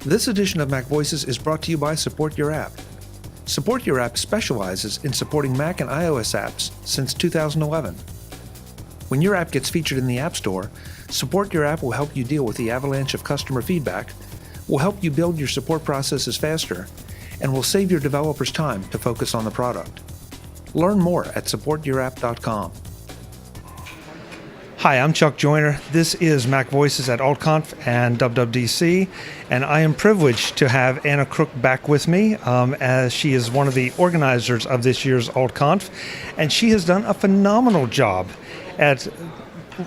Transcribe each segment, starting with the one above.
This edition of MacVoices is brought to you by SupportYourApp. SupportYourApp specializes in supporting Mac and iOS apps since 2011. When your app gets featured in the App Store, SupportYourApp will help you deal with the avalanche of customer feedback, will help you build your support processes faster, and will save your developers time to focus on the product. Learn more at SupportYourApp.com. Hi, I'm Chuck Joyner. This is MacVoices at AltConf and WWDC, and I am privileged to have Anna Crook back with me as she is one of the organizers of this year's AltConf, and she has done a phenomenal job at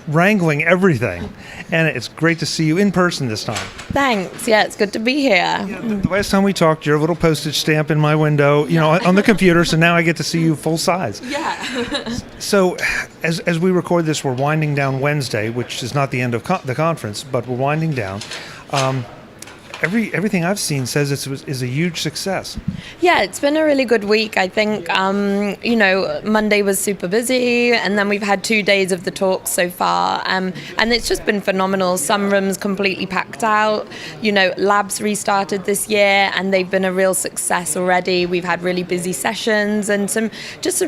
wrangling everything. Anna, it's great to see you in person this time. Thanks. Yeah, it's good to be here. Yeah, the last time we talked, you're a little postage stamp in my window, on the computer, so now I get to see you full size. Yeah. So, as we record this, we're winding down Wednesday, which is not the end of the conference, but we're winding down. Everything I've seen says is a huge success. Yeah, it's been a really good week. I think, Monday was super busy, and then we've had 2 days of the talks so far, and it's just been phenomenal. Some rooms completely packed out. Labs restarted this year, and they've been a real success already. We've had really busy sessions and some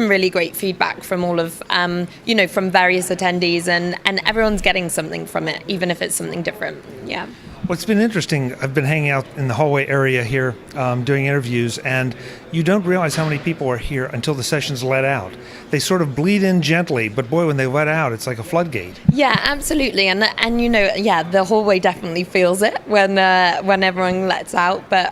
really great feedback from all of, from various attendees, and everyone's getting something from it, even if it's something different. Yeah. Well, it's been interesting. I've been hanging out in the hallway area here doing interviews, and you don't realize how many people are here until the sessions let out. They sort of bleed in gently, but boy, when they let out, it's like a floodgate. Yeah, absolutely. And the hallway definitely feels it when everyone lets out, but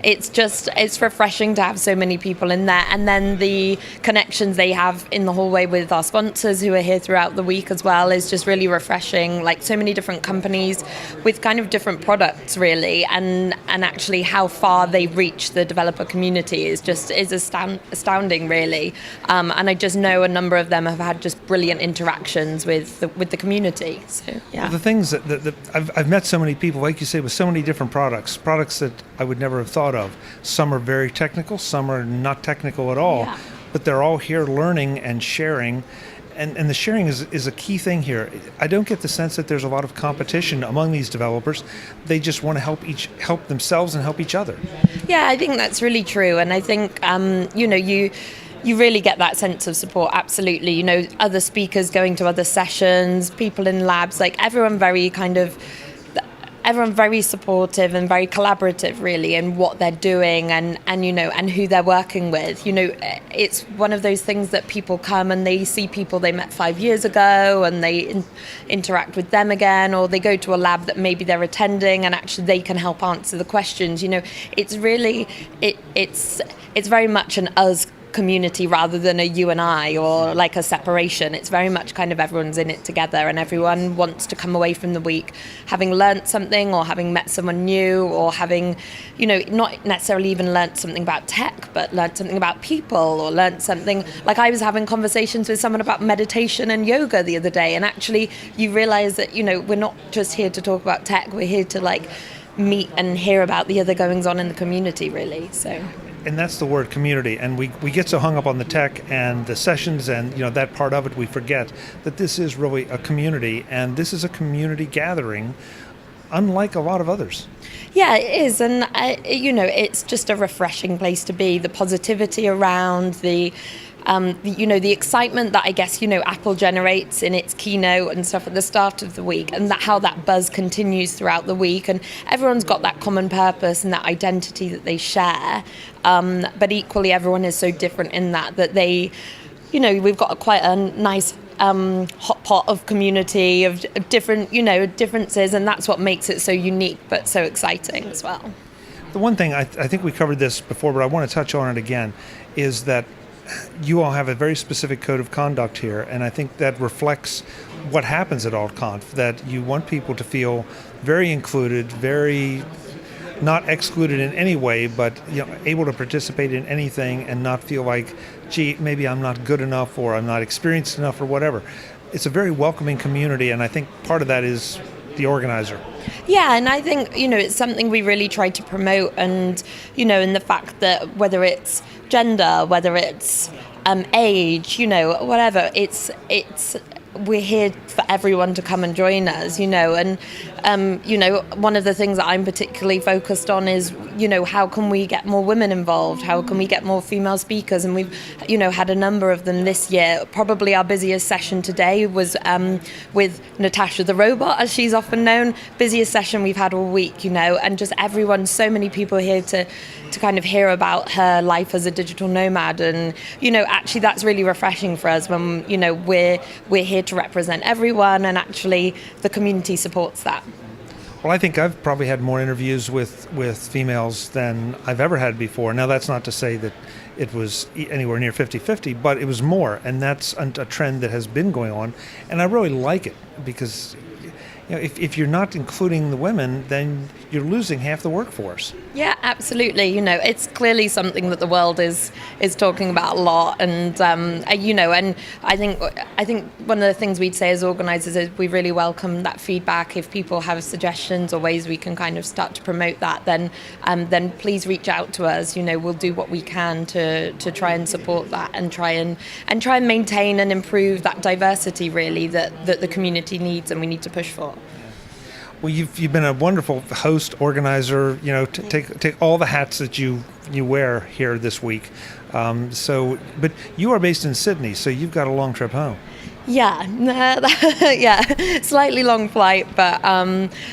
it's refreshing to have so many people in there, and then the connections they have in the hallway with our sponsors who are here throughout the week as well is just really refreshing. Like, so many different companies with kind of different products, really, and actually how far they reach the developer community is astounding, really. And I just know a number of them have had just brilliant interactions with the community. So yeah. Well, the things that I've met so many people, like you say, with so many different products that I would never have thought of. Some are very technical, some are not technical at all, yeah. But they're all here learning and sharing. And the sharing is a key thing here. I don't get the sense that there's a lot of competition among these developers. They just want to help themselves and help each other. Yeah, I think that's really true. And I think, you really get that sense of support, absolutely. Other speakers going to other sessions, people in labs, like everyone very supportive and very collaborative, really, in what they're doing and who they're working with. It's one of those things that people come and they see people they met 5 years ago and they interact with them again, or they go to a lab that maybe they're attending and actually they can help answer the questions. It's really, it's very much an us community rather than a you and I, or like a separation. It's very much kind of everyone's in it together, and everyone wants to come away from the week having learnt something, or having met someone new, or having, not necessarily even learnt something about tech, but learnt something about people, or learnt something. Like, I was having conversations with someone about meditation and yoga the other day, and actually you realize that, we're not just here to talk about tech, we're here to meet and hear about the other goings on in the community, really. So. And that's the word, community. And we get so hung up on the tech and the sessions and that part of it, we forget that this is really a community, and this is a community gathering unlike a lot of others. Yeah, it is, and it's just a refreshing place to be. The positivity around the excitement that I guess Apple generates in its keynote and stuff at the start of the week, and how that buzz continues throughout the week, and everyone's got that common purpose and that identity that they share, but equally everyone is so different in that they, we've got quite a nice hot pot of community of different differences, and that's what makes it so unique but so exciting as well. The one thing I think we covered this before, but I want to touch on it again, is that you all have a very specific code of conduct here, and I think that reflects what happens at AltConf, that you want people to feel very included, very not excluded in any way, but able to participate in anything and not feel like, gee, maybe I'm not good enough, or I'm not experienced enough, or whatever. It's a very welcoming community, and I think part of that is the organizer. Yeah, and I think, it's something we really try to promote, and, in the fact that whether it's gender, whether it's age, whatever, it's we're here for everyone to come and join us, and one of the things that I'm particularly focused on is, how can we get more women involved? How can we get more female speakers? And we've, had a number of them this year. Probably our busiest session today was with Natasha the Robot, as she's often known. Busiest session we've had all week, and just everyone, so many people here to kind of hear about her life as a digital nomad. And, actually that's really refreshing for us when, we're here to represent everyone, and actually the community supports that. Well, I think I've probably had more interviews with females than I've ever had before. Now, that's not to say that it was anywhere near 50-50, but it was more, and that's a trend that has been going on, and I really like it, because if you're not including the women, then you're losing half the workforce. Yeah, absolutely. It's clearly something that the world is talking about a lot, and and I think one of the things we'd say as organisers is we really welcome that feedback. If people have suggestions or ways we can kind of start to promote that, then please reach out to us. We'll do what we can to try and support that, and try and maintain and improve that diversity really that the community needs and we need to push for. Well, you've been a wonderful host, organizer. Take all the hats that you wear here this week. But you are based in Sydney, so you've got a long trip home. Yeah, yeah, slightly long flight, but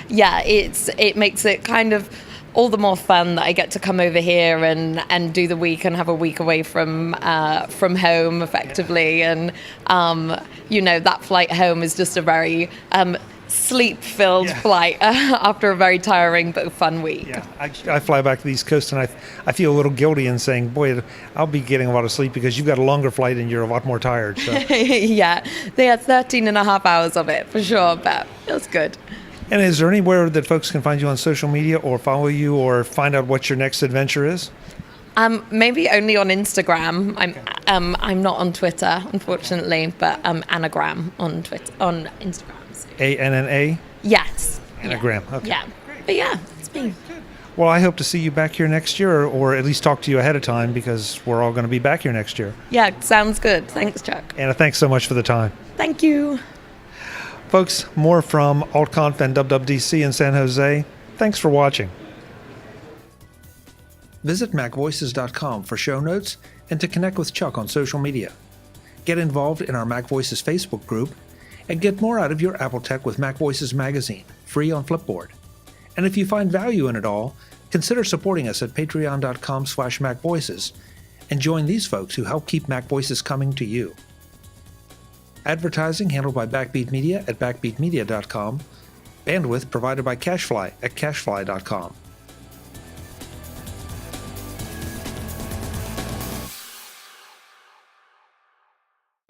it makes it kind of all the more fun that I get to come over here and do the week and have a week away from home effectively, and that flight home is just a very sleep-filled flight after a very tiring but fun week. Yeah, I fly back to the East Coast, and I feel a little guilty in saying, boy, I'll be getting a lot of sleep because you've got a longer flight and you're a lot more tired. So. Yeah, they had 13 and a half hours of it for sure, but it was good. And is there anywhere that folks can find you on social media or follow you or find out what your next adventure is? Maybe only on Instagram. I'm not on Twitter, unfortunately, but Anagram on Instagram. So. ANNA? Yes. Anagram. Yeah. Okay. Yeah. But yeah, it's me. Well, I hope to see you back here next year, or at least talk to you ahead of time, because we're all going to be back here next year. Yeah, sounds good. Thanks, Chuck. Anna, thanks so much for the time. Thank you. Folks, more from AltConf and WWDC in San Jose. Thanks for watching. Visit MacVoices.com for show notes and to connect with Chuck on social media. Get involved in our MacVoices Facebook group and get more out of your Apple tech with MacVoices magazine, free on Flipboard. And if you find value in it all, consider supporting us at patreon.com/MacVoices and join these folks who help keep MacVoices coming to you. Advertising handled by Backbeat Media at backbeatmedia.com. Bandwidth provided by CashFly at cashfly.com.